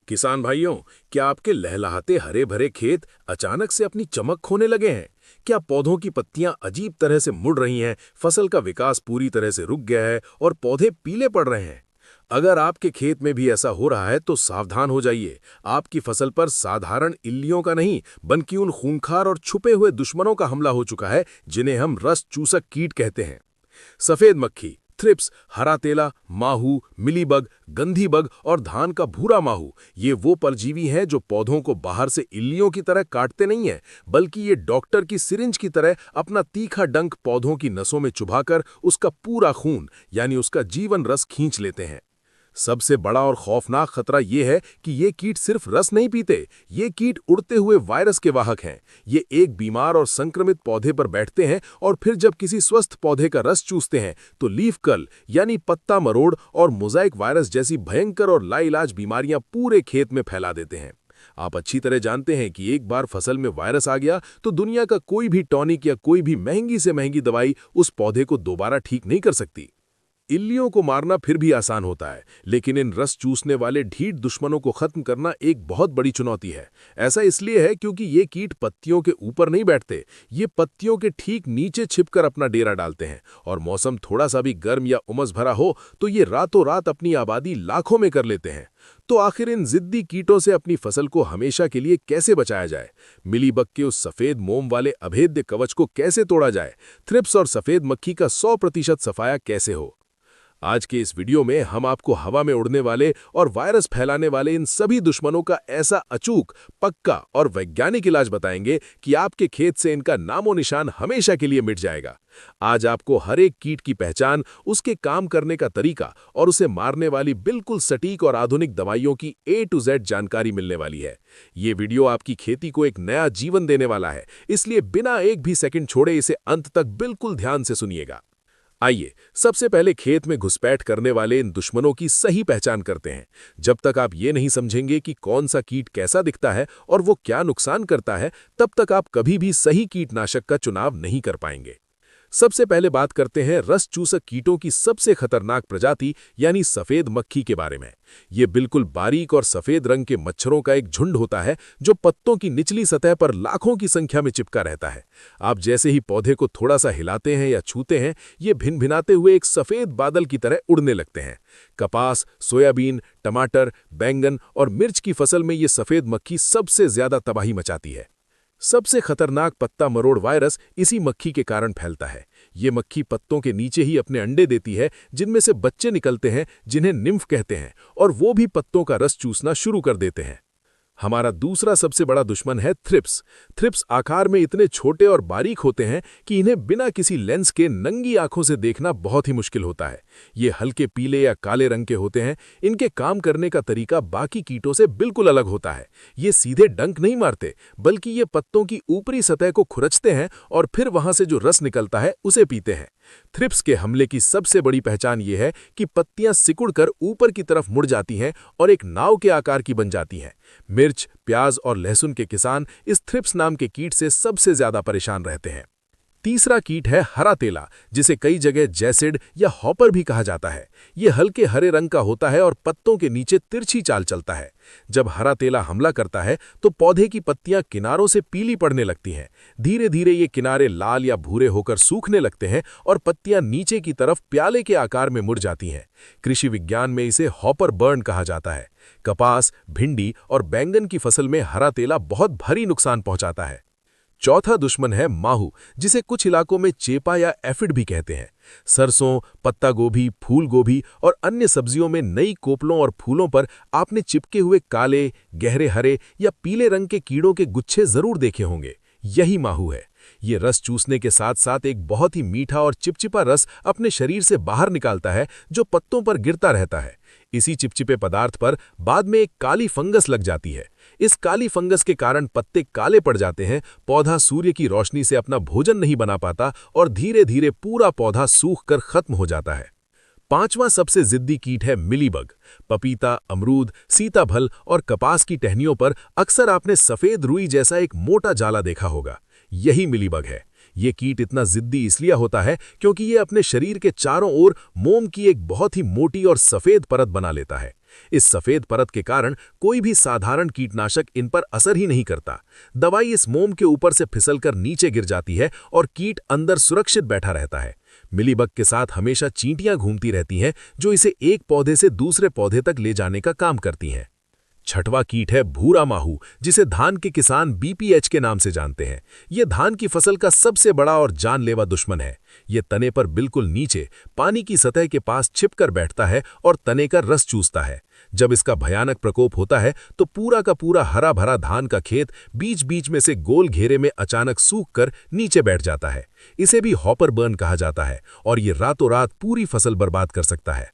किसान भाइयों, क्या आपके लहलहाते हरे भरे खेत अचानक से अपनी चमक खोने लगे हैं? क्या पौधों की पत्तियां अजीब तरह से मुड़ रही हैं, फसल का विकास पूरी तरह से रुक गया है और पौधे पीले पड़ रहे हैं? अगर आपके खेत में भी ऐसा हो रहा है तो सावधान हो जाइए। आपकी फसल पर साधारण इल्लियों का नहीं, बल्कि उन खूंखार और छुपे हुए दुश्मनों का हमला हो चुका है जिन्हें हम रस चूसक कीट कहते हैं। सफेद मक्खी, थ्रिप्स, हरा तेला, माहू, मिलीबग, गंधी बग और धान का भूरा माहू, ये वो परजीवी हैं जो पौधों को बाहर से इल्लियों की तरह काटते नहीं हैं, बल्कि ये डॉक्टर की सिरिंज की तरह अपना तीखा डंक पौधों की नसों में चुभाकर उसका पूरा खून यानी उसका जीवन रस खींच लेते हैं। सबसे बड़ा और खौफनाक खतरा यह है कि ये कीट सिर्फ रस नहीं पीते, ये कीट उड़ते हुए वायरस के वाहक हैं। ये एक बीमार और संक्रमित पौधे पर बैठते हैं और फिर जब किसी स्वस्थ पौधे का रस चूसते हैं तो लीफ कर्ल यानी पत्ता मरोड़ और मोज़ाइक वायरस जैसी भयंकर और लाइलाज बीमारियां पूरे खेत में फैला देते हैं। आप अच्छी तरह जानते हैं कि एक बार फसल में वायरस आ गया तो दुनिया का कोई भी टॉनिक या कोई भी महंगी से महंगी दवाई उस पौधे को दोबारा ठीक नहीं कर सकती। इल्लियों को मारना फिर भी आसान होता है, लेकिन इन रस चूसने वाले ढीठ दुश्मनों को खत्म करना एक बहुत बड़ी चुनौती है। ऐसा इसलिए है क्योंकि ये कीट पत्तियों के ऊपर नहीं बैठते, ये पत्तियों के ठीक नीचे छिपकर अपना डेरा डालते हैं और मौसम थोड़ा सा भी गर्म या उमस भरा हो तो ये रातों रात अपनी आबादी लाखों में कर लेते हैं। तो आखिर इन जिद्दी कीटों से अपनी फसल को हमेशा के लिए कैसे बचाया जाए? मिलीबग के उस सफेद मोम वाले अभेद्य कवच को कैसे तोड़ा जाए? थ्रिप्स और सफेद मक्खी का 100% सफाया कैसे हो? आज के इस वीडियो में हम आपको हवा में उड़ने वाले और वायरस फैलाने वाले इन सभी दुश्मनों का ऐसा अचूक, पक्का और वैज्ञानिक इलाज बताएंगे कि आपके खेत से इनका नामो निशान हमेशा के लिए मिट जाएगा। आज आपको हर एक कीट की पहचान, उसके काम करने का तरीका और उसे मारने वाली बिल्कुल सटीक और आधुनिक दवाइयों की A to Z जानकारी मिलने वाली है। ये वीडियो आपकी खेती को एक नया जीवन देने वाला है, इसलिए बिना एक भी सेकंड छोड़े इसे अंत तक बिल्कुल ध्यान से सुनिएगा। आइए सबसे पहले खेत में घुसपैठ करने वाले इन दुश्मनों की सही पहचान करते हैं। जब तक आप ये नहीं समझेंगे कि कौन सा कीट कैसा दिखता है और वो क्या नुकसान करता है, तब तक आप कभी भी सही कीटनाशक का चुनाव नहीं कर पाएंगे। सबसे पहले बात करते हैं रस चूसक कीटों की सबसे खतरनाक प्रजाति यानी सफेद मक्खी के बारे में। ये बिल्कुल बारीक और सफेद रंग के मच्छरों का एक झुंड होता है जो पत्तों की निचली सतह पर लाखों की संख्या में चिपका रहता है। आप जैसे ही पौधे को थोड़ा सा हिलाते हैं या छूते हैं, ये भिनभिनाते हुए एक सफेद बादल की तरह उड़ने लगते हैं। कपास, सोयाबीन, टमाटर, बैंगन और मिर्च की फसल में ये सफेद मक्खी सबसे ज्यादा तबाही मचाती है। सबसे खतरनाक पत्ता मरोड़ वायरस इसी मक्खी के कारण फैलता है। ये मक्खी पत्तों के नीचे ही अपने अंडे देती है, जिनमें से बच्चे निकलते हैं जिन्हें निम्फ कहते हैं, और वो भी पत्तों का रस चूसना शुरू कर देते हैं। हमारा दूसरा सबसे बड़ा दुश्मन है थ्रिप्स। थ्रिप्स आकार में इतने छोटे और बारीक होते हैं कि इन्हें बिना किसी लेंस के नंगी आंखों से देखना बहुत ही मुश्किल होता है। ये हल्के पीले या काले रंग के होते हैं। इनके काम करने का तरीका बाकी कीटों से बिल्कुल अलग होता है। ये सीधे डंक नहीं मारते, बल्कि ये पत्तों की ऊपरी सतह को खुरचते हैं और फिर वहां से जो रस निकलता है उसे पीते हैं। थ्रिप्स के हमले की सबसे बड़ी पहचान ये है कि पत्तियां सिकुड़कर ऊपर की तरफ मुड़ जाती हैं और एक नाव के आकार की बन जाती हैं। मिर्च, प्याज और लहसुन के किसान इस थ्रिप्स नाम के कीट से सबसे ज्यादा परेशान रहते हैं। तीसरा कीट है हरा तेला, जिसे कई जगह जैसिड या हॉपर भी कहा जाता है। ये हल्के हरे रंग का होता है और पत्तों के नीचे तिरछी चाल चलता है। जब हरा तेला हमला करता है तो पौधे की पत्तियां किनारों से पीली पड़ने लगती हैं। धीरे धीरे ये किनारे लाल या भूरे होकर सूखने लगते हैं और पत्तियां नीचे की तरफ प्याले के आकार में मुड़ जाती हैं। कृषि विज्ञान में इसे हॉपर बर्न कहा जाता है। कपास, भिंडी और बैंगन की फसल में हरा तेला बहुत भारी नुकसान पहुंचाता है। चौथा दुश्मन है माहू, जिसे कुछ इलाकों में चेपा या एफिड भी कहते हैं। सरसों, पत्ता गोभी, फूल गोभी और अन्य सब्जियों में नई कोपलों और फूलों पर आपने चिपके हुए काले, गहरे हरे या पीले रंग के कीड़ों के गुच्छे जरूर देखे होंगे। यही माहू है। ये रस चूसने के साथ साथ एक बहुत ही मीठा और चिपचिपा रस अपने शरीर से बाहर निकालता है, जो पत्तों पर गिरता रहता है। इसी चिपचिपे पदार्थ पर बाद में एक काली फंगस लग जाती है। इस काली फंगस के कारण पत्ते काले पड़ जाते हैं, पौधा सूर्य की रोशनी से अपना भोजन नहीं बना पाता और धीरे धीरे पूरा पौधा सूख कर खत्म हो जाता है। पांचवां सबसे जिद्दी कीट है मिलीबग। पपीता, अमरूद, सीताफल और कपास की टहनियों पर अक्सर आपने सफेद रुई जैसा एक मोटा जाला देखा होगा। यही मिलीबग है। ये कीट इतना जिद्दी इसलिए होता है क्योंकि ये अपने शरीर के चारों ओर मोम की एक बहुत ही मोटी और सफेद परत बना लेता है। इस सफेद परत के कारण कोई भी साधारण कीटनाशक इन पर असर ही नहीं करता। दवाई इस मोम के ऊपर से फिसलकर नीचे गिर जाती है और कीट अंदर सुरक्षित बैठा रहता है। मिलीबग के साथ हमेशा चींटियां घूमती रहती हैं जो इसे एक पौधे से दूसरे पौधे तक ले जाने का काम करती हैं। छठवां कीट है भूरा माहू, जिसे धान के किसान बीपीएच के नाम से जानते हैं। यह धान की फसल का सबसे बड़ा और जानलेवा दुश्मन है। यह तने पर बिल्कुल नीचे पानी की सतह के पास छिपकर बैठता है और तने का रस चूसता है। जब इसका भयानक प्रकोप होता है तो पूरा का पूरा हरा भरा धान का खेत बीच बीच में से गोल घेरे में अचानक सूख कर नीचे बैठ जाता है। इसे भी हॉपर बर्न कहा जाता है और ये रातों रात पूरी फसल बर्बाद कर सकता है।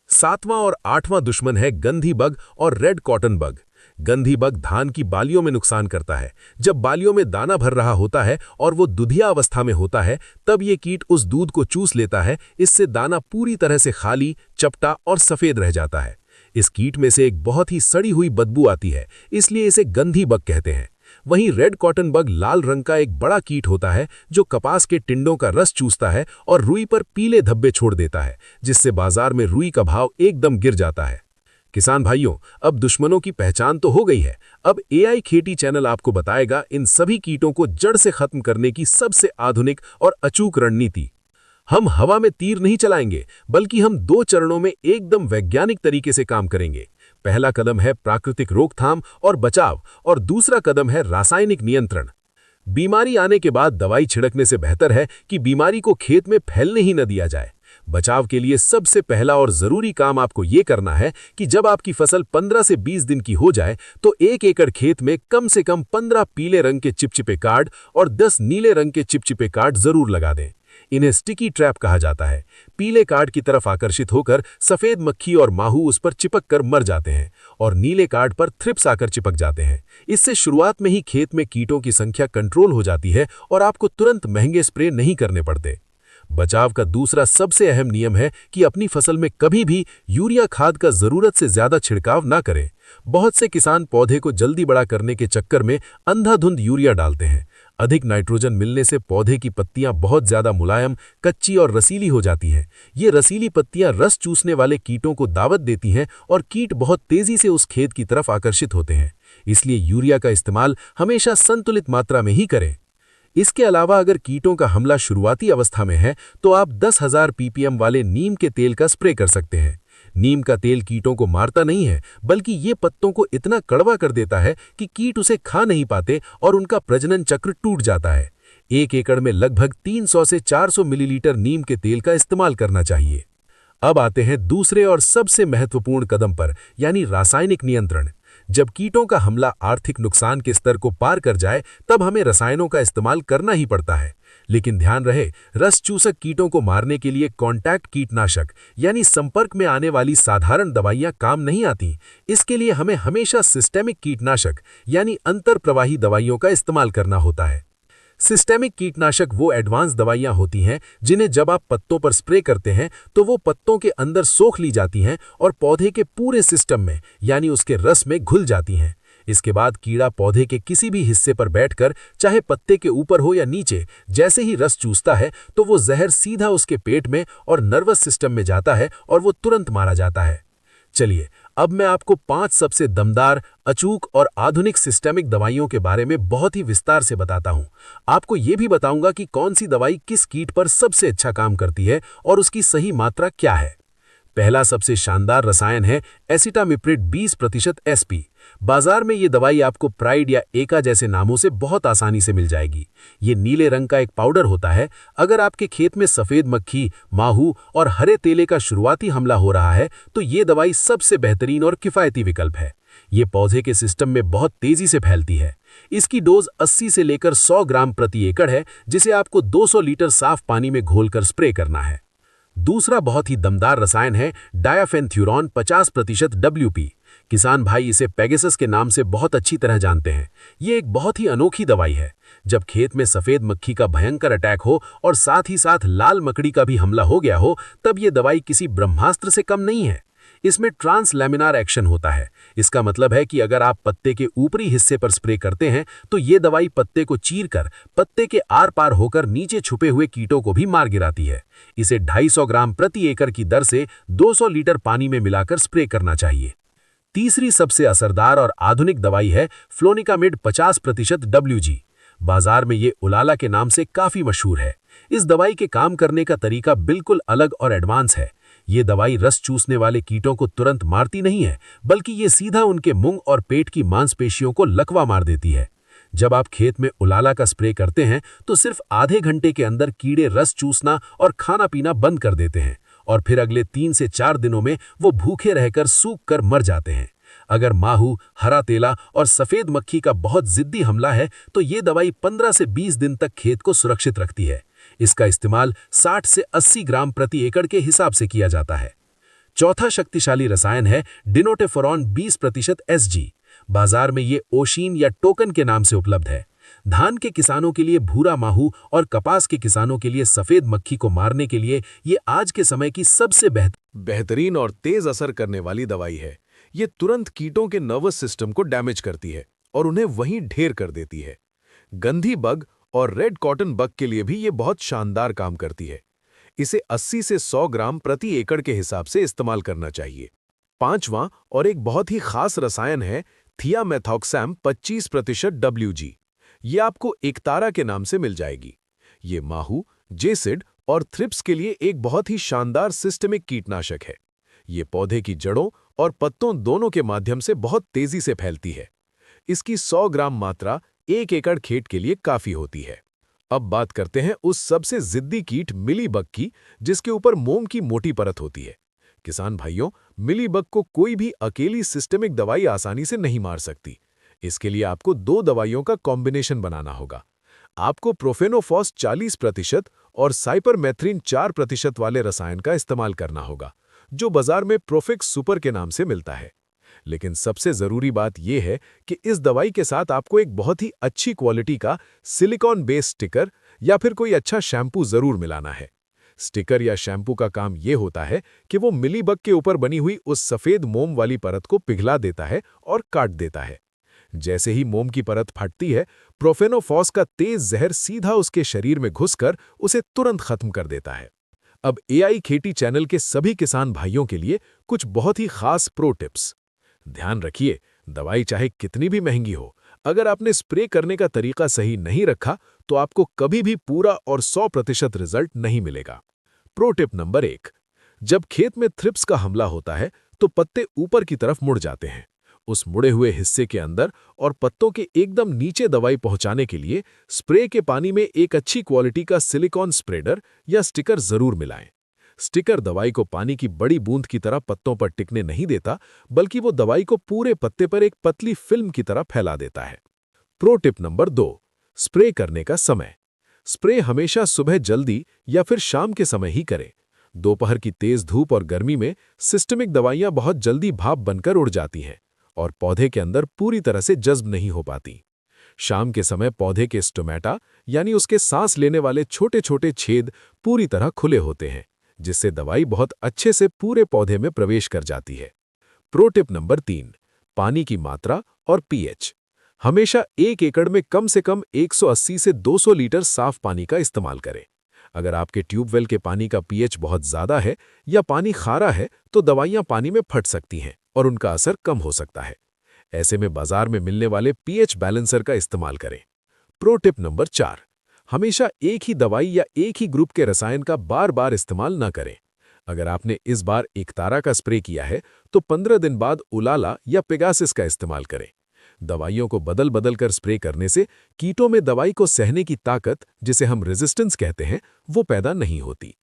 सातवां और आठवां दुश्मन है गंधी बग और रेड कॉटन बग। गंधी बग धान की बालियों में नुकसान करता है। जब बालियों में दाना भर रहा होता है और वो दुधिया अवस्था में होता है, तब ये कीट उस दूध को चूस लेता है। इससे दाना पूरी तरह से खाली, चपटा और सफेद रह जाता है। इस कीट में से एक बहुत ही सड़ी हुई बदबू आती है, इसलिए इसे गंधी बग कहते हैं। वहीं रेड कॉटन बग लाल रंग का एक बड़ा कीट होता है जो कपास के टिंडों का रस चूसता है और रुई पर पीले धब्बे छोड़ देता है, जिससे बाजार में रुई का भाव एकदम गिर जाता है। किसान भाइयों, अब दुश्मनों की पहचान तो हो गई है। अब एआई खेती चैनल आपको बताएगा इन सभी कीटों को जड़ से खत्म करने की सबसे आधुनिक और अचूक रणनीति। हम हवा में तीर नहीं चलाएंगे, बल्कि हम 2 चरणों में एकदम वैज्ञानिक तरीके से काम करेंगे। पहला कदम है प्राकृतिक रोकथाम और बचाव और दूसरा कदम है रासायनिक नियंत्रण। बीमारी आने के बाद दवाई छिड़कने से बेहतर है कि बीमारी को खेत में फैलने ही न दिया जाए। बचाव के लिए सबसे पहला और जरूरी काम आपको ये करना है कि जब आपकी फसल 15 से 20 दिन की हो जाए तो 1 एकड़ खेत में कम से कम 15 पीले रंग के चिपचिपे कार्ड और 10 नीले रंग के चिपचिपे कार्ड जरूर लगा दें। इन्हें स्टिकी ट्रैप कहा जाता है। पीले कार्ड की तरफ आकर्षित होकर सफेद मक्खी और माहू उस पर चिपक कर मर जाते हैं और नीले कार्ड पर थ्रिप्स आकर चिपक जाते हैं। इससे शुरुआत में ही खेत में कीटों की संख्या कंट्रोल हो जाती है और आपको तुरंत महंगे स्प्रे नहीं करने पड़ते। बचाव का दूसरा सबसे अहम नियम है कि अपनी फसल में कभी भी यूरिया खाद का जरूरत से ज्यादा छिड़काव ना करें। बहुत से किसान पौधे को जल्दी बड़ा करने के चक्कर में अंधाधुंध यूरिया डालते हैं। अधिक नाइट्रोजन मिलने से पौधे की पत्तियां बहुत ज्यादा मुलायम, कच्ची और रसीली हो जाती हैं। ये रसीली पत्तियां रस चूसने वाले कीटों को दावत देती हैं और कीट बहुत तेजी से उस खेत की तरफ आकर्षित होते हैं। इसलिए यूरिया का इस्तेमाल हमेशा संतुलित मात्रा में ही करें। इसके अलावा अगर कीटों का हमला शुरुआती अवस्था में है तो आप 10,000 ppm वाले नीम के तेल का स्प्रे कर सकते हैं। नीम का तेल कीटों को मारता नहीं है, बल्कि ये पत्तों को इतना कड़वा कर देता है कि कीट उसे खा नहीं पाते और उनका प्रजनन चक्र टूट जाता है। 1 एकड़ में लगभग 300 से 400 मिलीलीटर नीम के तेल का इस्तेमाल करना चाहिए। अब आते हैं दूसरे और सबसे महत्वपूर्ण कदम पर, यानी रासायनिक नियंत्रण। जब कीटों का हमला आर्थिक नुकसान के स्तर को पार कर जाए, तब हमें रसायनों का इस्तेमाल करना ही पड़ता है। लेकिन ध्यान रहे, रस चूसक कीटों को मारने के लिए कॉन्टैक्ट कीटनाशक यानी संपर्क में आने वाली साधारण दवाइयां काम नहीं आती। इसके लिए हमें हमेशा सिस्टेमिक कीटनाशक यानी अंतरप्रवाही दवाइयों का इस्तेमाल करना होता है। सिस्टेमिक कीटनाशक वो एडवांस दवाइयां होती हैं जिन्हें जब आप पत्तों पर स्प्रे करते हैं तो वो पत्तों के अंदर सोख ली जाती हैं और पौधे के पूरे सिस्टम में यानी उसके रस में घुल जाती हैं। इसके बाद कीड़ा पौधे के किसी भी हिस्से पर बैठकर, चाहे पत्ते के ऊपर हो या नीचे, जैसे ही रस चूसता है तो वो जहर सीधा उसके पेट में और नर्वस सिस्टम में जाता है और वो तुरंत मारा जाता है। चलिए, अब मैं आपको 5 सबसे दमदार, अचूक और आधुनिक सिस्टेमिक दवाइयों के बारे में बहुत ही विस्तार से बताता हूं। आपको यह भी बताऊंगा कि कौन सी दवाई किस कीट पर सबसे अच्छा काम करती है और उसकी सही मात्रा क्या है। पहला सबसे शानदार रसायन है एसिटामिप्रिड 20% SP। बाजार में ये दवाई आपको प्राइड या एका जैसे नामों से बहुत आसानी से मिल जाएगी। ये नीले रंग का एक पाउडर होता है। अगर आपके खेत में सफेद मक्खी, माहू और हरे तेले का शुरुआती हमला हो रहा है तो ये दवाई सबसे बेहतरीन और किफायती विकल्प है। ये पौधे के सिस्टम में बहुत तेजी से फैलती है। इसकी डोज 80 से लेकर 100 ग्राम प्रति एकड़ है, जिसे आपको 200 लीटर साफ पानी में घोलकर स्प्रे करना है। दूसरा बहुत ही दमदार रसायन है डायाफेनथ्यूरॉन 50% WP। किसान भाई इसे पेगासस के नाम से बहुत अच्छी तरह जानते हैं। ये एक बहुत ही अनोखी दवाई है। जब खेत में सफेद मक्खी का भयंकर अटैक हो और साथ ही साथ लाल मकड़ी का भी हमला हो गया हो, तब ये दवाई किसी ब्रह्मास्त्र से कम नहीं है। इसमें ट्रांसलैमिनार एक्शन होता है। इसका मतलब है कि अगर आप पत्ते के ऊपरी हिस्से पर स्प्रे करते हैं तो ये दवाई पत्ते को चीरकर पत्ते के आर पार होकर नीचे छुपे हुए कीटों को भी मार गिराती है। इसे 250 ग्राम प्रति एकड़ की दर से 200 लीटर पानी में मिलाकर स्प्रे करना चाहिए। तीसरी सबसे असरदार और आधुनिक दवाई है फ्लोनिकामिड 50% WG। बाजार में ये उलाला के नाम से काफी मशहूर है। इस दवाई के काम करने का तरीका बिल्कुल अलग और एडवांस है। ये दवाई रस चूसने वाले कीटों को तुरंत मारती नहीं है, बल्कि ये सीधा उनके मुंह और पेट की मांसपेशियों को लकवा मार देती है। जब आप खेत में उलाला का स्प्रे करते हैं तो सिर्फ आधे घंटे के अंदर कीड़े रस चूसना और खाना पीना बंद कर देते हैं, और फिर अगले 3 से 4 दिनों में वो भूखे रहकर सूख कर मर जाते हैं। अगर माहू, हरा तेला और सफेद मक्खी का बहुत जिद्दी हमला है तो ये दवाई 15 से 20 दिन तक खेत को सुरक्षित रखती है। इसका इस्तेमाल 60 से 80 ग्राम प्रति एकड़ के हिसाब से किया जाता है। चौथा शक्तिशाली रसायन है डिनोटेफोरॉन 20% SG। बाजार में ये ओशीन या टोकन के नाम से उपलब्ध है। धान के किसानों के लिए भूरा माहू और कपास के किसानों के लिए सफेद मक्खी को मारने के लिए ये आज के समय की सबसे बेहतरीन और तेज असर करने वाली दवाई है। ये तुरंत कीटों के नर्वस सिस्टम को डैमेज करती है और उन्हें वहीं ढेर कर देती है। गंधी बग और रेड कॉटन बग के लिए भी ये बहुत शानदार काम करती है। इसे 80 से 100 ग्राम प्रति एकड़ के हिसाब से इस्तेमाल करना चाहिए। पांचवां और एक बहुत ही खास रसायन है थियामेथॉक्सैम 25% WG। ये आपको एकतारा के नाम से मिल जाएगी। ये माहू, जेसिड और थ्रिप्स के लिए एक बहुत ही शानदार सिस्टमिक कीटनाशक है। ये पौधे की जड़ों और पत्तों दोनों के माध्यम से बहुत तेजी से फैलती है। इसकी 100 ग्राम मात्रा 1 एकड़ खेत के लिए काफी होती है। अब बात करते हैं उस सबसे जिद्दी कीट मिलीबग की, जिसके ऊपर मोम की मोटी परत होती है। किसान भाइयों, मिलीबग को कोई भी अकेली सिस्टमिक दवाई आसानी से नहीं मार सकती। इसके लिए आपको 2 दवाइयों का कॉम्बिनेशन बनाना होगा। आपको प्रोफेनोफॉस 40% और साइपरमेथ्रिन 4% वाले रसायन का इस्तेमाल करना होगा, जो बाजार में प्रोफिक्स सुपर के नाम से मिलता है। लेकिन सबसे जरूरी बात यह है कि इस दवाई के साथ आपको एक बहुत ही अच्छी क्वालिटी का सिलिकॉन बेस्ड स्टिकर या फिर कोई अच्छा शैम्पू जरूर मिलाना है। स्टिकर या शैम्पू का काम यह होता है कि वो मिलीबग के ऊपर बनी हुई उस सफेद मोम वाली परत को पिघला देता है और काट देता है। जैसे ही मोम की परत फटती है, प्रोफेनोफॉस का तेज जहर सीधा उसके शरीर में घुसकर उसे तुरंत खत्म कर देता है। अब AI खेती चैनल के सभी किसान भाइयों के लिए कुछ बहुत ही खास प्रो टिप्स। ध्यान रखिए, दवाई चाहे कितनी भी महंगी हो, अगर आपने स्प्रे करने का तरीका सही नहीं रखा तो आपको कभी भी पूरा और 100% रिजल्ट नहीं मिलेगा। प्रो टिप नंबर 1, जब खेत में थ्रिप्स का हमला होता है तो पत्ते ऊपर की तरफ मुड़ जाते हैं। उस मुड़े हुए हिस्से के अंदर और पत्तों के एकदम नीचे दवाई पहुंचाने के लिए स्प्रे के पानी में एक अच्छी क्वालिटी का सिलिकॉन स्प्रेडर या स्टिकर जरूर मिलाएं। स्टिकर दवाई को पानी की बड़ी बूंद की तरह पत्तों पर टिकने नहीं देता, बल्कि वो दवाई को पूरे पत्ते पर एक पतली फिल्म की तरह फैला देता है। प्रो टिप नंबर 2, स्प्रे करने का समय। स्प्रे हमेशा सुबह जल्दी या फिर शाम के समय ही करें। दोपहर की तेज धूप और गर्मी में सिस्टमिक दवाइयां बहुत जल्दी भाप बनकर उड़ जाती हैं और पौधे के अंदर पूरी तरह से जज्ब नहीं हो पाती। शाम के समय पौधे के स्टोमेटा यानी उसके सांस लेने वाले छोटे छोटे छेद पूरी तरह खुले होते हैं, जिससे दवाई बहुत अच्छे से पूरे पौधे में प्रवेश कर जाती है। प्रो टिप नंबर 3, पानी की मात्रा और pH। हमेशा 1 एकड़ में कम से कम 180 से 200 लीटर साफ पानी का इस्तेमाल करें। अगर आपके ट्यूबवेल के पानी का pH बहुत ज्यादा है या पानी खारा है तो दवाइयां पानी में फट सकती हैं और उनका असर कम हो सकता है। ऐसे में बाजार में मिलने वाले pH बैलेंसर का इस्तेमाल करें। प्रो टिप नंबर 4, हमेशा एक ही दवाई या एक ही ग्रुप के रसायन का बार बार इस्तेमाल न करें। अगर आपने इस बार एकतारा का स्प्रे किया है तो 15 दिन बाद उलाला या पेगासिस का इस्तेमाल करें। दवाइयों को बदल बदल कर स्प्रे करने से कीटों में दवाई को सहने की ताकत, जिसे हम रेजिस्टेंस कहते हैं, वो पैदा नहीं होती।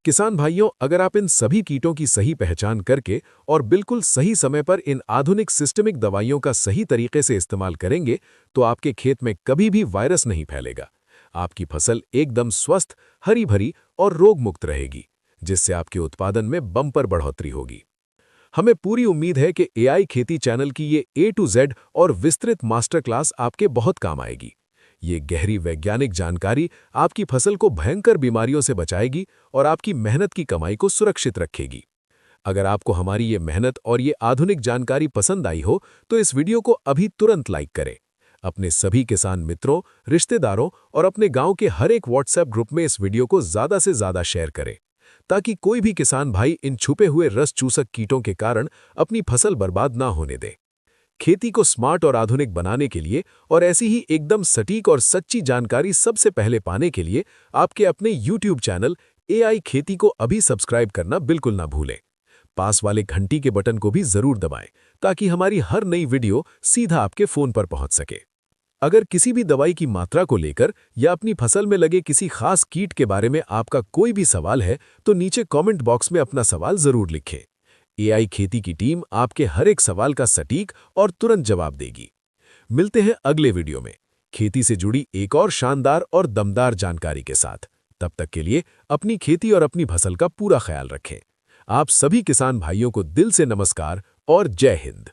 किसान भाइयों, अगर आप इन सभी कीटों की सही पहचान करके और बिल्कुल सही समय पर इन आधुनिक सिस्टमिक दवाइयों का सही तरीके से इस्तेमाल करेंगे तो आपके खेत में कभी भी वायरस नहीं फैलेगा। आपकी फसल एकदम स्वस्थ, हरी भरी और रोग मुक्त रहेगी, जिससे आपके उत्पादन में बम्पर बढ़ोतरी होगी। हमें पूरी उम्मीद है कि AI खेती चैनल की ये A to Z और विस्तृत मास्टर क्लास आपके बहुत काम आएगी। ये गहरी वैज्ञानिक जानकारी आपकी फसल को भयंकर बीमारियों से बचाएगी और आपकी मेहनत की कमाई को सुरक्षित रखेगी। अगर आपको हमारी ये मेहनत और ये आधुनिक जानकारी पसंद आई हो तो इस वीडियो को अभी तुरंत लाइक करें। अपने सभी किसान मित्रों, रिश्तेदारों और अपने गांव के हर एक WhatsApp ग्रुप में इस वीडियो को ज़्यादा से ज़्यादा शेयर करें, ताकि कोई भी किसान भाई इन छुपे हुए रस चूसक कीटों के कारण अपनी फसल बर्बाद ना होने दे। खेती को स्मार्ट और आधुनिक बनाने के लिए और ऐसी ही एकदम सटीक और सच्ची जानकारी सबसे पहले पाने के लिए आपके अपने YouTube चैनल एआई खेती को अभी सब्सक्राइब करना बिल्कुल ना भूलें। पास वाले घंटी के बटन को भी जरूर दबाएं ताकि हमारी हर नई वीडियो सीधा आपके फोन पर पहुंच सके। अगर किसी भी दवाई की मात्रा को लेकर या अपनी फसल में लगे किसी खास कीट के बारे में आपका कोई भी सवाल है तो नीचे कमेंट बॉक्स में अपना सवाल जरूर लिखें। एआई खेती की टीम आपके हर एक सवाल का सटीक और तुरंत जवाब देगी। मिलते हैं अगले वीडियो में खेती से जुड़ी एक और शानदार और दमदार जानकारी के साथ। तब तक के लिए अपनी खेती और अपनी फसल का पूरा ख्याल रखें। आप सभी किसान भाइयों को दिल से नमस्कार और जय हिंद।